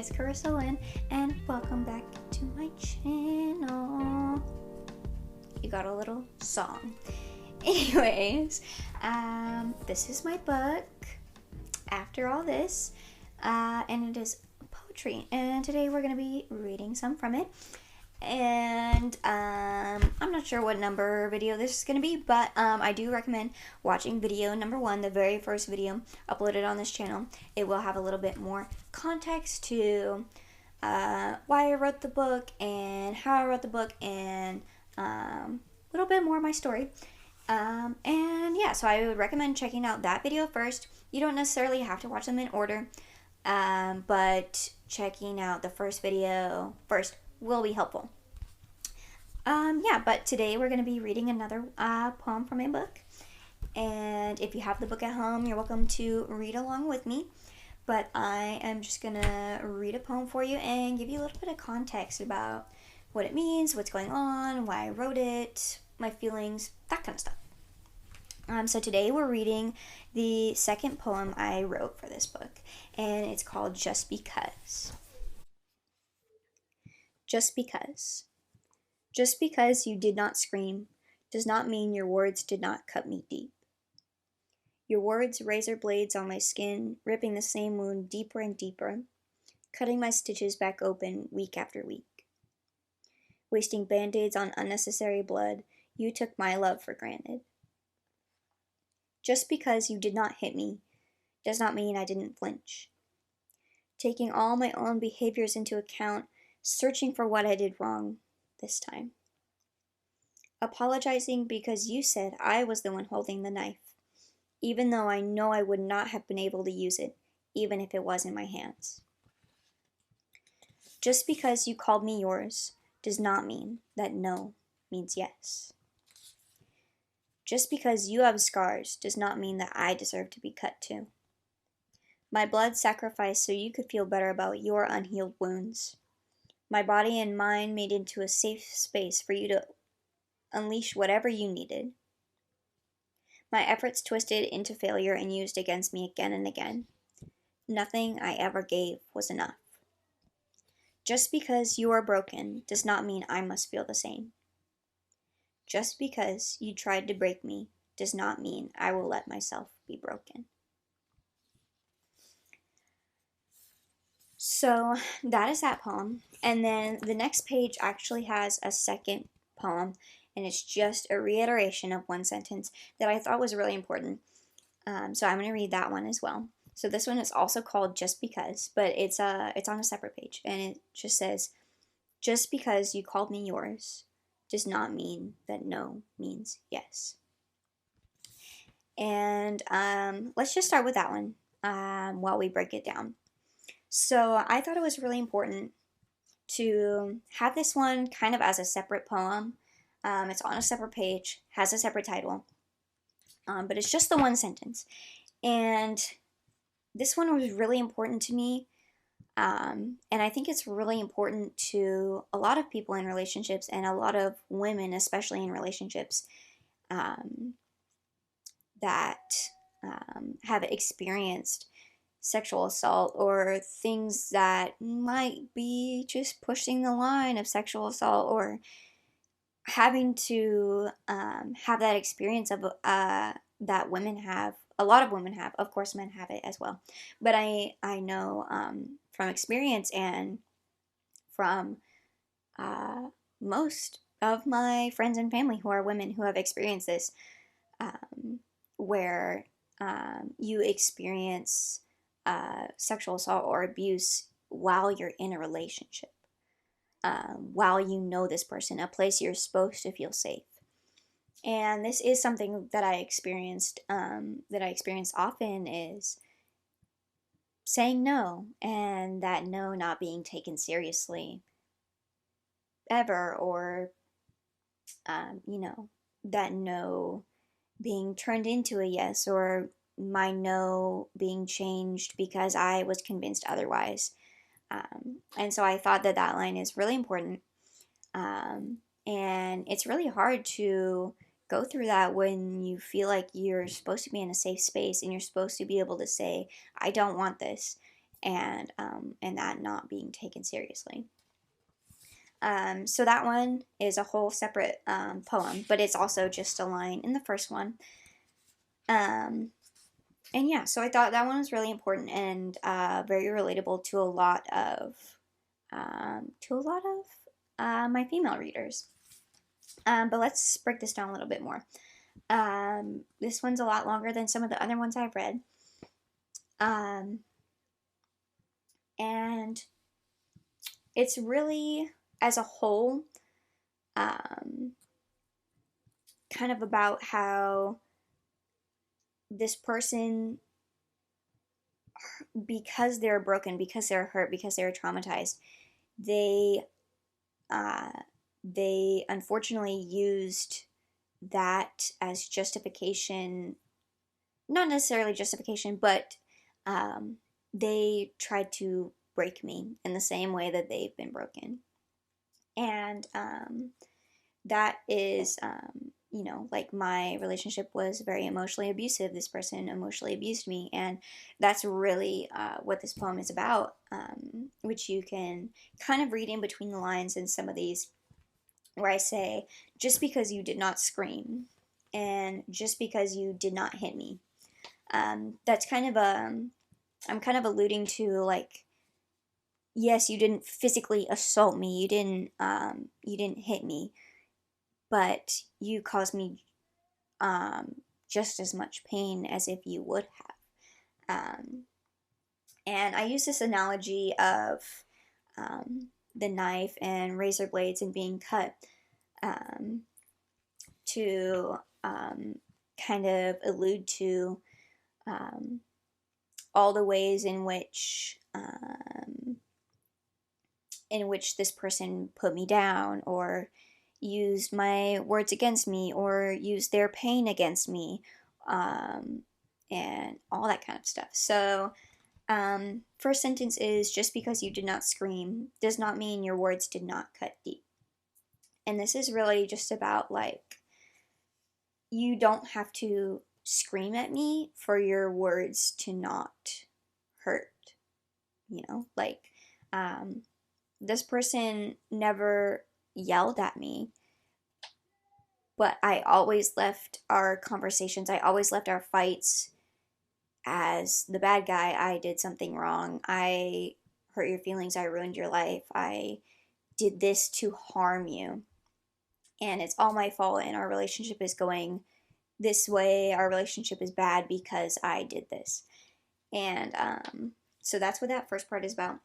guys, Carissa, Lynn, and welcome back to my channel. You got a little song. Anyways, this is my book, After All This, and it is poetry, and today we're going to be reading some from it. And I'm not sure what number video this is going to be, but I do recommend watching video number 1, the very first video uploaded on this channel. It will have a little bit more context to why I wrote the book and how I wrote the book, and a little bit more of my story. And yeah, so I would recommend checking out that video first. You don't necessarily have to watch them in order, but checking out the first video first will be helpful. Yeah, but today we're going to be reading another poem from a book. And if you have the book at home, you're welcome to read along with me. But I am just going to read a poem for you and give you a little bit of context about what it means, what's going on, why I wrote it, my feelings, that kind of stuff. So today we're reading the second poem I wrote for this book, and it's called Just Because. Just because. Just because you did not scream does not mean your words did not cut me deep. Your words razor blades on my skin, ripping the same wound deeper and deeper, cutting my stitches back open week after week. Wasting band-aids on unnecessary blood, you took my love for granted. Just because you did not hit me does not mean I didn't flinch. Taking all my own behaviors into account, searching for what I did wrong this time. Apologizing because you said I was the one holding the knife, even though I know I would not have been able to use it, even if it was in my hands. Just because you called me yours does not mean that no means yes. Just because you have scars does not mean that I deserve to be cut too. My blood sacrificed so you could feel better about your unhealed wounds. My body and mind made into a safe space for you to unleash whatever you needed. My efforts twisted into failure and used against me again and again. Nothing I ever gave was enough. Just because you are broken does not mean I must feel the same. Just because you tried to break me does not mean I will let myself be broken. So that is that poem. And then the next page actually has a second poem, and it's just a reiteration of one sentence that I thought was really important. So I'm going to read that one as well. So this one is also called Just Because, but it's on a separate page, and it just says, just because you called me yours does not mean that no means yes. And let's just start with that one while we break it down. So I thought it was really important to have this one kind of as a separate poem. It's on a separate page, has a separate title, but it's just the one sentence. And this one was really important to me, and I think it's really important to a lot of people in relationships, and a lot of women, especially in relationships, that have experienced sexual assault or things that might be just pushing the line of sexual assault, or having to have that experience of that women have. A lot of women have. Of course, men have it as well. But I know from experience and from most of my friends and family who are women who have experienced this, where you experience sexual assault or abuse while you're in a relationship, while you know this person, a place you're supposed to feel safe. And this is something that I experienced often, is saying no, and that no not being taken seriously ever, or that no being turned into a yes, or my no being changed because I was convinced otherwise. And so I thought that that line is really important. And it's really hard to go through that when you feel like you're supposed to be in a safe space and you're supposed to be able to say, I don't want this. and that not being taken seriously. So that one is a whole separate poem, but it's also just a line in the first one. And yeah, so I thought that one was really important and very relatable to a lot of my female readers. But let's break this down a little bit more. This one's a lot longer than some of the other ones I've read. And it's really, as a whole, kind of about how this person, because they're broken, because they're hurt, because they're traumatized, they unfortunately used that as justification, not necessarily justification, but they tried to break me in the same way that they've been broken. And that is, like my relationship was very emotionally abusive. This person emotionally abused me, and that's really what this poem is about, which you can kind of read in between the lines in some of these, where I say, just because you did not scream, and just because you did not hit me. That's kind of I'm kind of alluding to, like, yes, you didn't physically assault me, you didn't hit me, but you caused me just as much pain as if you would have. And I use this analogy of the knife and razor blades and being cut to kind of allude to all the ways in which this person put me down, or used my words against me, or used their pain against me, and all that kind of stuff. So, first sentence is, just because you did not scream does not mean your words did not cut deep. And this is really just about, like, you don't have to scream at me for your words to not hurt. Like, this person never yelled at me, but I always left our conversations, I always left our fights as the bad guy. I did something wrong. I hurt your feelings. I ruined your life. I did this to harm you. And it's all my fault, and our relationship is going this way. Our relationship is bad because I did this. And so that's what that first part is about.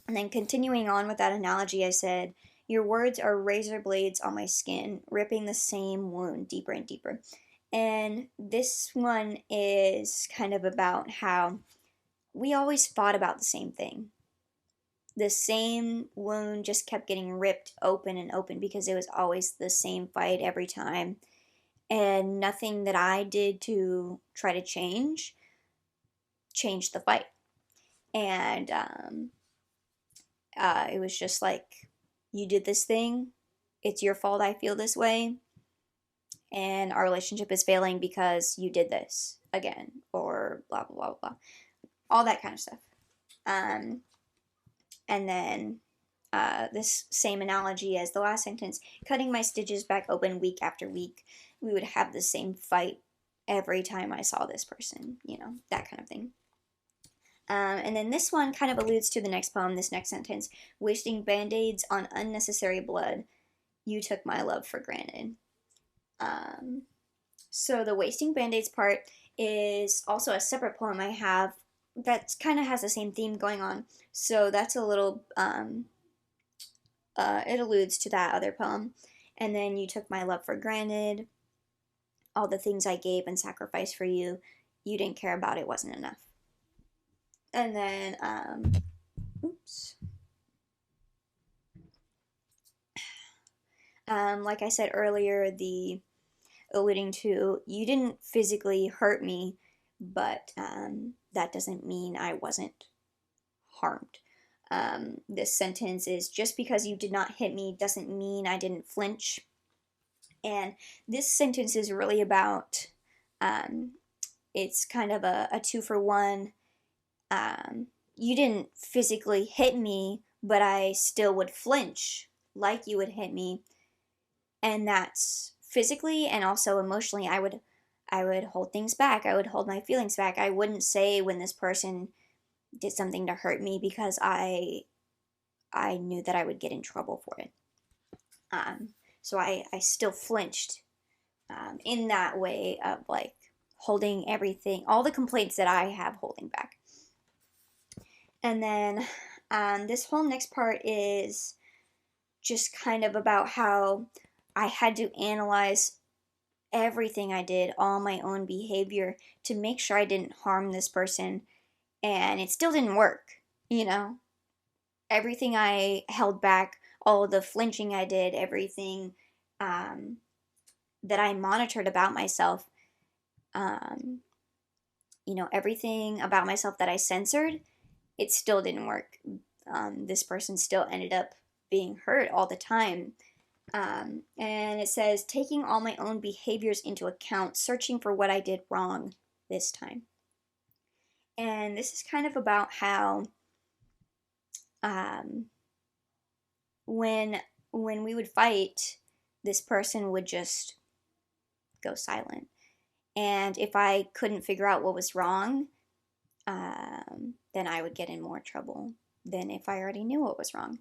And then continuing on with that analogy, I said, your words are razor blades on my skin, ripping the same wound deeper and deeper. And this one is kind of about how we always fought about the same thing. The same wound just kept getting ripped open and open because it was always the same fight every time. And nothing that I did to try to changed the fight. And it was just like, you did this thing, it's your fault I feel this way, and our relationship is failing because you did this again, or blah, blah, blah, blah. All that kind of stuff. And then this same analogy as the last sentence, cutting my stitches back open week after week. We would have the same fight every time I saw this person, that kind of thing. And then this one kind of alludes to the next poem, this next sentence, wasting band-aids on unnecessary blood. You took my love for granted. So the wasting band-aids part is also a separate poem I have that kind of has the same theme going on. So that's a little, it alludes to that other poem. And then you took my love for granted. All the things I gave and sacrificed for you, you didn't care about, it wasn't enough. And then, like I said earlier, the alluding to, you didn't physically hurt me, but that doesn't mean I wasn't harmed. This sentence is, just because you did not hit me doesn't mean I didn't flinch. And this sentence is really about, it's kind of a 2-for-1. you didn't physically hit me, but I still would flinch like you would hit me. And that's physically and also emotionally. I would hold things back. I would hold my feelings back. I wouldn't say when this person did something to hurt me because I knew that I would get in trouble for it. So I still flinched in that way of like holding everything, all the complaints that I have holding back. And then this whole next part is just kind of about how I had to analyze everything I did, all my own behavior, to make sure I didn't harm this person. And it still didn't work, you know? Everything I held back, all the flinching I did, everything that I monitored about myself, um, everything about myself that I censored, it still didn't work. This person still ended up being hurt all the time. And it says, taking all my own behaviors into account, searching for what I did wrong this time. And this is kind of about how when we would fight, this person would just go silent. And if I couldn't figure out what was wrong, then I would get in more trouble than if I already knew what was wrong.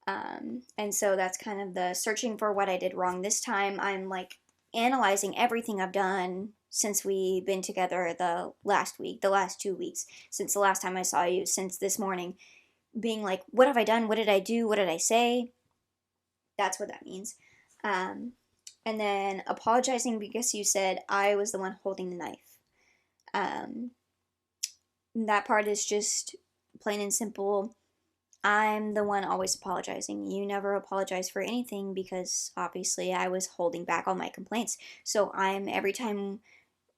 And so that's kind of the searching for what I did wrong. This time I'm like analyzing everything I've done since we've been together the last week, the last 2 weeks, since the last time I saw you, since this morning, being like, what have I done? What did I do? What did I say? That's what that means. And then apologizing because you said I was the one holding the knife. That part is just plain and simple. I'm the one always apologizing. You never apologize for anything because obviously I was holding back all my complaints. So every time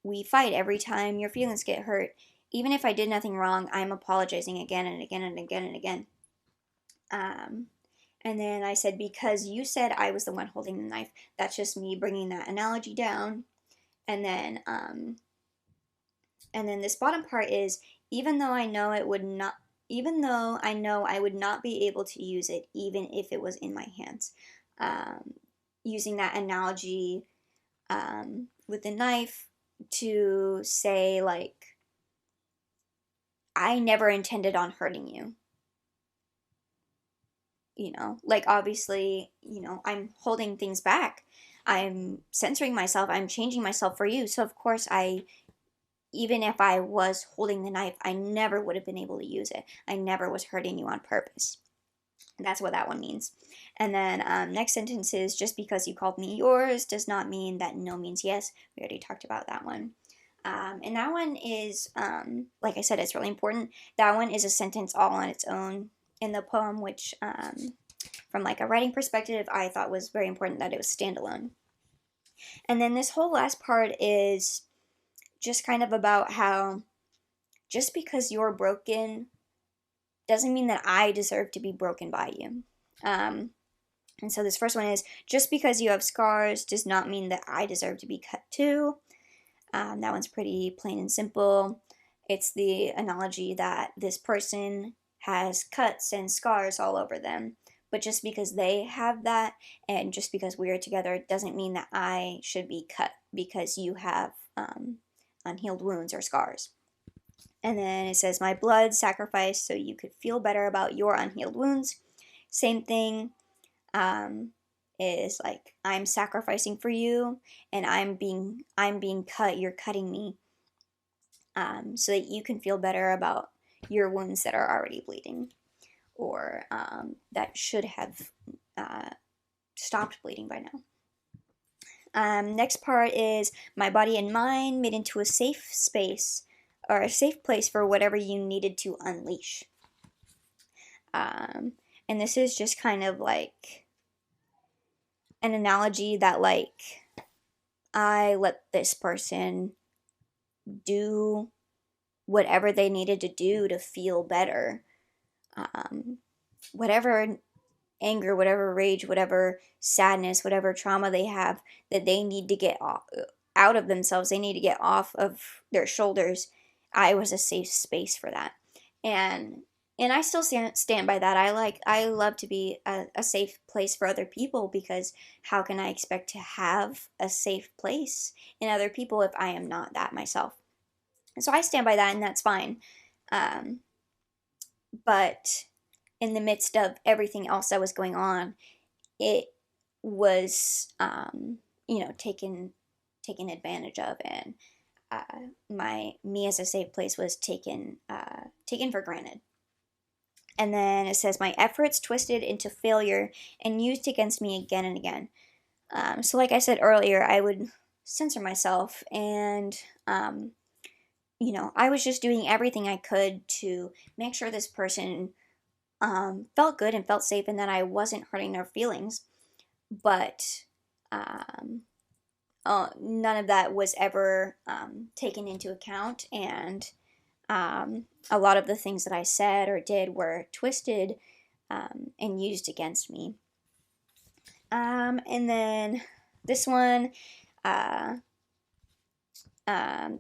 we fight, every time your feelings get hurt, even if I did nothing wrong, I'm apologizing again and again and again and again. And then I said, because you said I was the one holding the knife, that's just me bringing that analogy down. And then this bottom part is, even though I know I would not be able to use it, even if it was in my hands. Using that analogy with the knife to say, like, I never intended on hurting you. Like, obviously, I'm holding things back. I'm censoring myself. I'm changing myself for you. So, of course, even if I was holding the knife, I never would have been able to use it. I never was hurting you on purpose. And that's what that one means. And then next sentence is, just because you called me yours does not mean that no means yes. We already talked about that one. And that one is, like I said, it's really important. That one is a sentence all on its own in the poem, which from like a writing perspective, I thought was very important that it was standalone. And then this whole last part is just kind of about how just because you're broken doesn't mean that I deserve to be broken by you. And so this first one is, just because you have scars does not mean that I deserve to be cut too. That one's pretty plain and simple. It's the analogy that this person has cuts and scars all over them. But just because they have that, and just because we're together, doesn't mean that I should be cut because you have unhealed wounds or scars. And then it says, my blood sacrificed so you could feel better about your unhealed wounds. Same thing, is like, I'm sacrificing for you, and I'm being cut, you're cutting me, so that you can feel better about your wounds that are already bleeding, or that should have stopped bleeding by now. Next part is, my body and mind made into a safe space, or a safe place for whatever you needed to unleash. And this is just kind of like an analogy that, like, I let this person do whatever they needed to do to feel better. Whatever anger, whatever rage, whatever sadness, whatever trauma they have that they need to get out of themselves, they need to get off of their shoulders. I was a safe space for that. and I still stand by that. I love to be a safe place for other people, because how can I expect to have a safe place in other people if I am not that myself? And so I stand by that, and that's fine. Um, but in the midst of everything else that was going on, it was, taken advantage of, and me as a safe place was taken for granted. And then it says, my efforts twisted into failure and used against me again and again. So like I said earlier, I would censor myself, and I was just doing everything I could to make sure this person felt good and felt safe, and that I wasn't hurting their feelings. But um, none of that was ever taken into account, and a lot of the things that I said or did were twisted and used against me. And then this one, uh,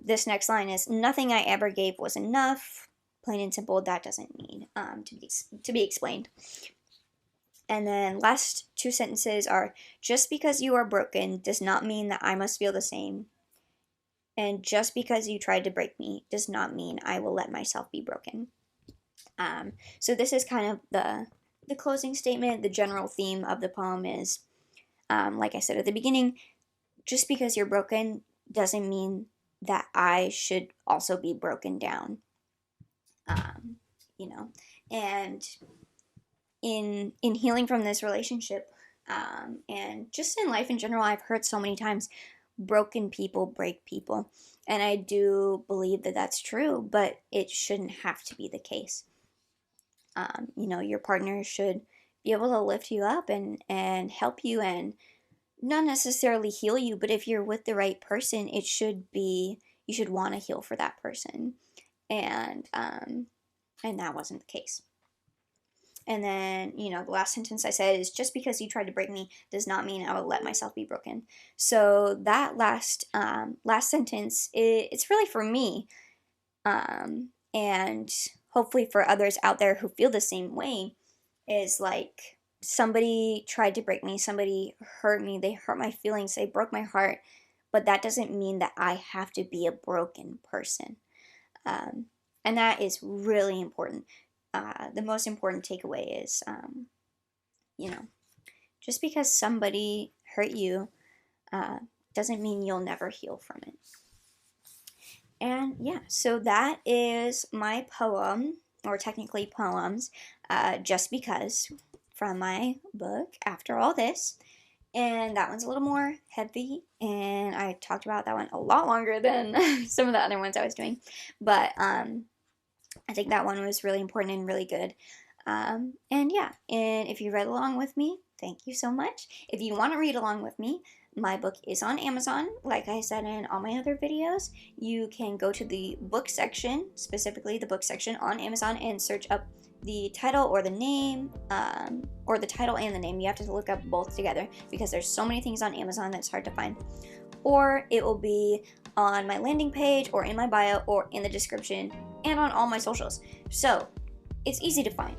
this next line is, nothing I ever gave was enough. Plain and simple, that doesn't need to be explained. And then last two sentences are, just because you are broken does not mean that I must feel the same. And just because you tried to break me does not mean I will let myself be broken. So this is kind of the closing statement. The general theme of the poem is, like I said at the beginning, just because you're broken doesn't mean that I should also be broken down. And in healing from this relationship, and just in life in general, I've heard so many times, broken people break people, and I do believe that that's true, but it shouldn't have to be the case. Your partner should be able to lift you up and help you, and not necessarily heal you, but if you're with the right person, you should want to heal for that person, and that wasn't the case. And then, the last sentence I said is, just because you tried to break me does not mean I will let myself be broken. So that last sentence, it's really for me, and hopefully for others out there who feel the same way, is like, somebody tried to break me, somebody hurt me, they hurt my feelings, they broke my heart, but that doesn't mean that I have to be a broken person. And that is really important. The most important takeaway is, just because somebody hurt you doesn't mean you'll never heal from it. And yeah, so that is my poem, or technically poems, Just Because, from my book, After All This. And that one's a little more heavy, and I talked about that one a lot longer than some of the other ones I was doing. But I think that one was really important and really good. And yeah, and if you read along with me, thank you so much. If you want to read along with me, my book is on Amazon. Like I said in all my other videos, you can go to the book section, specifically the book section on Amazon, and search up the title or the name, or the title and the name. You have to look up both together, because there's so many things on Amazon that's hard to find. Or it will be on my landing page, or in my bio, or in the description, and on all my socials. So it's easy to find.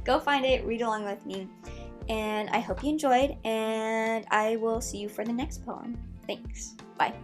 Go find it, read along with me, and I hope you enjoyed, and I will see you for the next poem. Thanks. Bye.